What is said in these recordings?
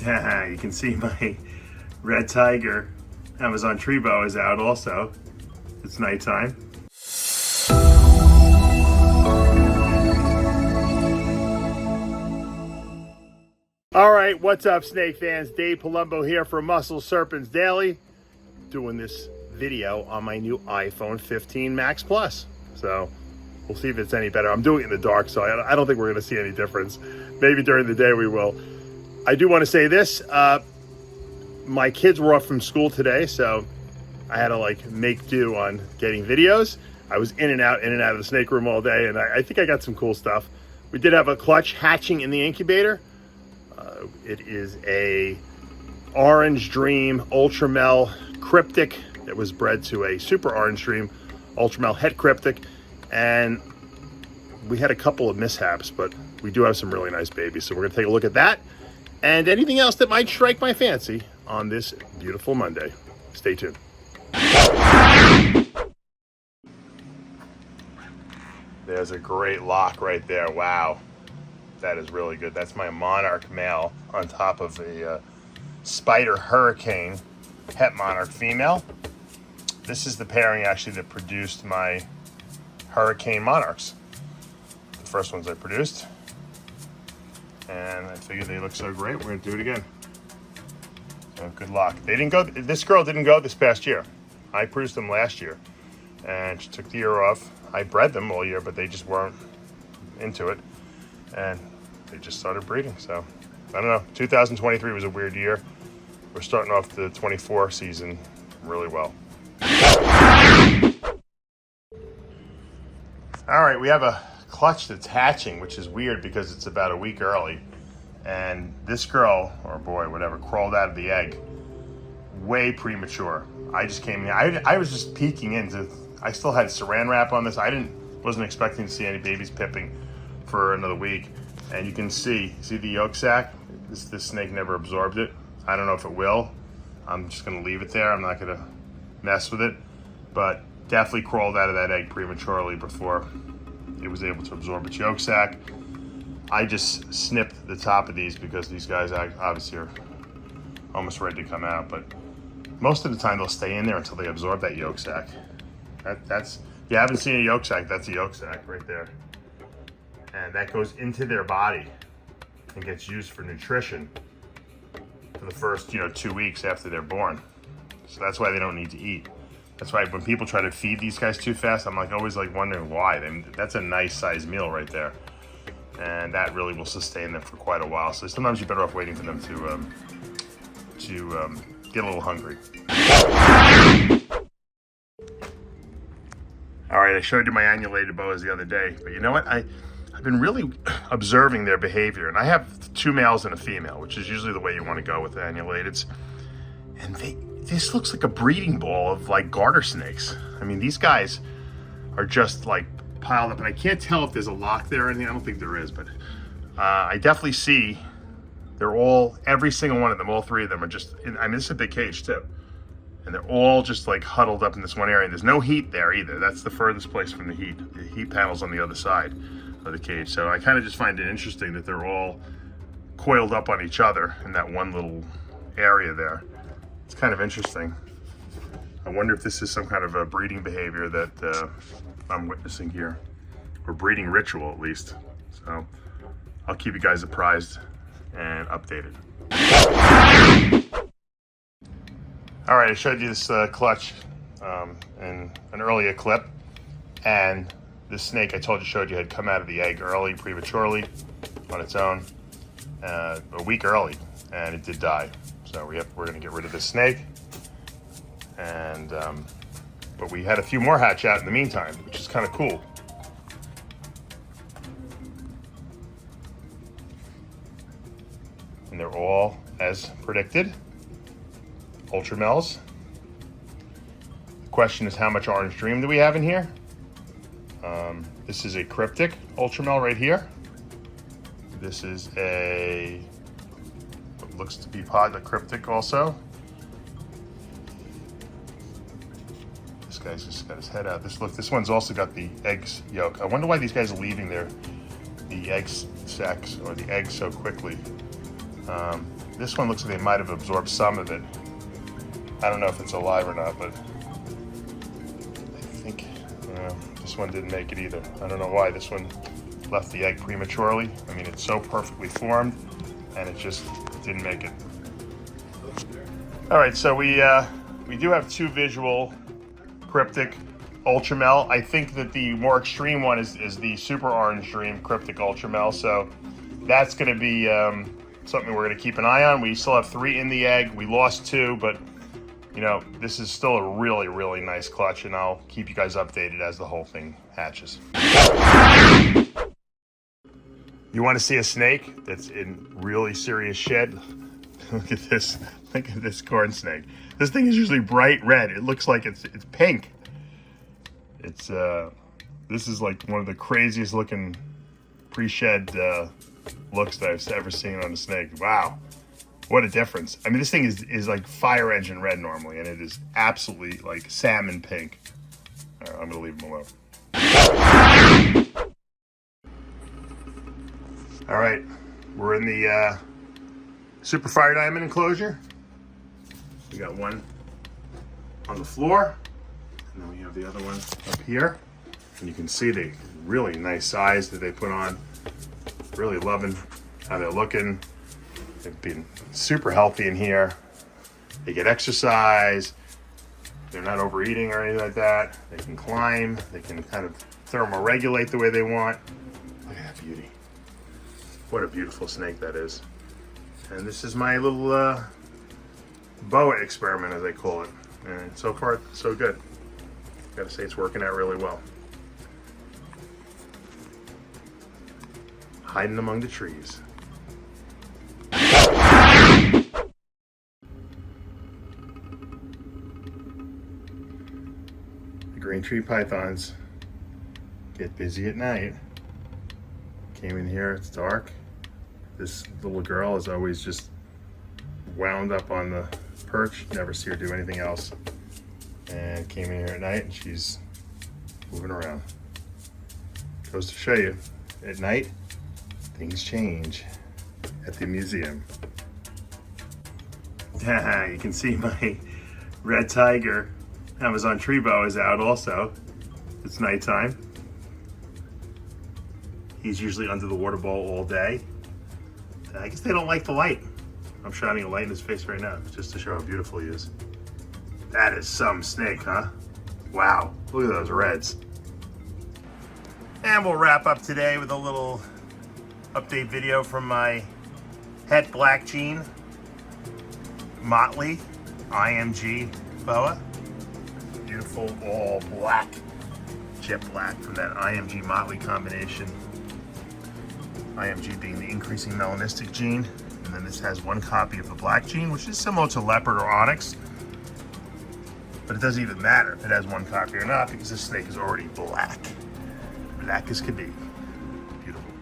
You can see my red tiger Amazon tree boa is out also. It's nighttime. All right, what's up, snake fans? Dave Palumbo here for Muscle Serpents Daily, doing this video on my new iPhone 15 Max Plus. So we'll see if it's any better. I'm doing it in the dark, so I don't think we're going to see any difference. Maybe during the day we will. I do want to say this. My kids were off from school today, so I had to make do on getting videos. I was in and out of the snake room all day, and I think I got some cool stuff. We did have a clutch hatching in the incubator. It is a Orange Dream ULTRAMEL CRYPTIC that was bred to a Super Orange Dream ULTRAMEL het CRYPTIC, and we had a couple of mishaps, but we do have some really nice babies. So we're going to take a look at that and anything else that might strike my fancy on this beautiful Monday. Stay tuned. There's a great lock right there. Wow. That is really good. That's my monarch male on top of a spider hurricane het monarch female. This is the pairing actually that produced my hurricane monarchs. The first ones I produced. And I figured they look so great, we're gonna do it again. So good luck. They didn't go, this girl didn't go this past year. I produced them last year. And she took the year off. I bred them all year, but they just weren't into it. And they just started breeding. So I don't know, 2023 was a weird year. We're starting off the 24 season really well. All right, we have a clutch that's hatching, which is weird because it's about a week early. And this girl, or boy, whatever, crawled out of the egg way premature. I just came in, I was just peeking into, I still had saran wrap on this. Wasn't expecting to see any babies pipping for another week. And you can see the yolk sac? This snake never absorbed it. I don't know if it will. I'm just gonna leave it there. I'm not gonna mess with it, but definitely crawled out of that egg prematurely before it was able to absorb its yolk sac. I just snipped the top of these because these guys obviously are almost ready to come out, but most of the time they'll stay in there until they absorb that yolk sac. That's, if you haven't seen a yolk sac, that's a yolk sac right there. And that goes into their body and gets used for nutrition for the first 2 weeks after they're born. So that's why they don't need to eat. That's why when people try to feed these guys too fast, I'm always wondering why. That's a nice sized meal right there. And that really will sustain them for quite a while. So sometimes you're better off waiting for them to get a little hungry. All right, I showed you my annulated boas the other day, but you know what? I've been really observing their behavior, and I have 2 males and a female, which is usually the way you want to go with the annulateds. And this looks like a breeding ball of garter snakes. I mean, these guys are just piled up, and I can't tell if there's a lock there or anything. I don't think there is, but I definitely see every single one of them, all 3 of them are just, this is a big cage too. And they're all just huddled up in this one area. There's no heat there either. That's the furthest place from the heat. The heat panel's on the other side of the cage. So I kind of just find it interesting that they're all coiled up on each other in that one little area there. It's kind of interesting. I wonder if this is some kind of a breeding behavior that I'm witnessing here, or breeding ritual at least. So I'll keep you guys apprised and updated. All right, I showed you this clutch in an earlier clip, and this snake I told you showed you had come out of the egg early, prematurely, on its own, a week early, and it did die. So we're gonna get rid of this snake, and but we had a few more hatch out in the meantime, which is kind of cool. And they're all, as predicted, ULTRAMELs. The question is, how much Orange Dream do we have in here? This is a CRYPTIC ULTRAMEL right here. This is what looks to be pod a CRYPTIC also. This guy's just got his head out. This one's also got the eggs yolk. I wonder why these guys are leaving the egg sacs or the eggs so quickly. This one looks like they might have absorbed some of it. I don't know if it's alive or not, but I think this one didn't make it either. I don't know why this one left the egg prematurely. I mean, it's so perfectly formed, and it just didn't make it. All right, so we do have two visual cryptic ULTRAMEL. I think that the more extreme one is the super orange dream cryptic ULTRAMEL. So that's going to be something we're going to keep an eye on. We still have 3 in the egg. We lost 2, but you know, this is still a really, really nice clutch, and I'll keep you guys updated as the whole thing hatches. You want to see a snake that's in really serious shed? Look at this. Look at this corn snake. This thing is usually bright red. It looks like it's pink. It's this is like one of the craziest looking pre-shed looks that I've ever seen on a snake. Wow, what a difference. I mean, this thing is like fire engine red normally, and it is absolutely like salmon pink. All right, I'm gonna leave him alone. All right, we're in the super fire diamond enclosure. We got one on the floor, and then we have the other one up here. And you can see the really nice size that they put on. Really loving how they're looking. They've been super healthy in here. They get exercise. They're not overeating or anything like that. They can climb. They can kind of thermoregulate the way they want. Look at that beauty. What a beautiful snake that is. And this is my little boa experiment, as I call it. And so far, so good. Gotta say, it's working out really well. Hiding among the trees. The green tree pythons get busy at night. Came in here, it's dark. This little girl is always just wound up on the perch. Never see her do anything else. And came in here at night, and she's moving around. Goes to show you, at night, things change at the museum. You can see my red tiger Amazon tree boa is out also. It's nighttime. He's usually under the water bowl all day. I guess they don't like the light. I'm shining a light in his face right now just to show how beautiful he is. That is some snake, huh? Wow, look at those reds. And we'll wrap up today with a little update video from my het black gene motley IMG boa. Beautiful all black, jet black from that IMG motley combination. IMG being the increasing melanistic gene, and then this has one copy of the black gene, which is similar to leopard or onyx, but it doesn't even matter if it has one copy or not, because this snake is already black as could be. Beautiful,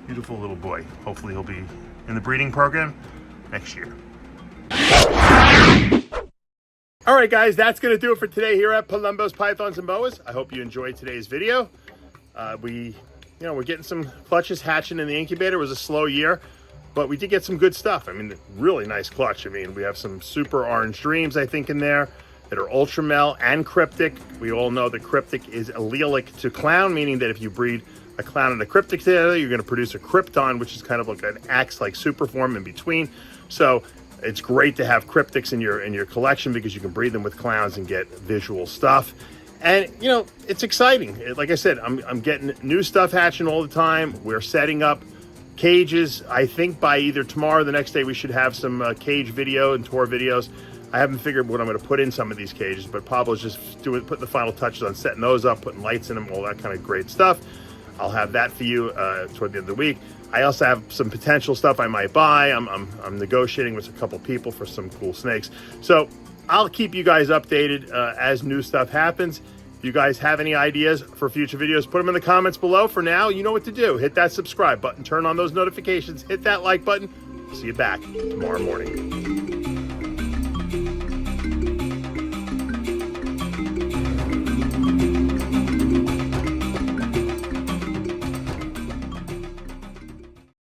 beautiful little boy. Hopefully he'll be in the breeding program next year. All right, guys, that's gonna do it for today here at Palumbo's Pythons and Boas. I hope you enjoyed today's video. We're getting some clutches hatching in the incubator. It was a slow year, but we did get some good stuff. I mean, really nice clutch. I mean, we have some super orange dreams, I think, in there that are ULTRAMEL and cryptic. We all know that cryptic is allelic to clown, meaning that if you breed a clown and a cryptic together, you're going to produce a krypton, which is kind of like an axe-like super form in between. So it's great to have cryptics in your collection because you can breed them with clowns and get visual stuff. And, you know, it's exciting. Like I said, I'm getting new stuff hatching all the time. We're setting up cages. I think by either tomorrow or the next day, we should have some cage video and tour videos. I haven't figured what I'm going to put in some of these cages, but Pablo's just putting the final touches on setting those up, putting lights in them, all that kind of great stuff. I'll have that for you toward the end of the week. I also have some potential stuff I might buy. I'm negotiating with a couple people for some cool snakes. So I'll keep you guys updated as new stuff happens. If you guys have any ideas for future videos, put them in the comments below. For now, you know what to do. Hit that subscribe button, turn on those notifications, hit that like button. See you back tomorrow morning.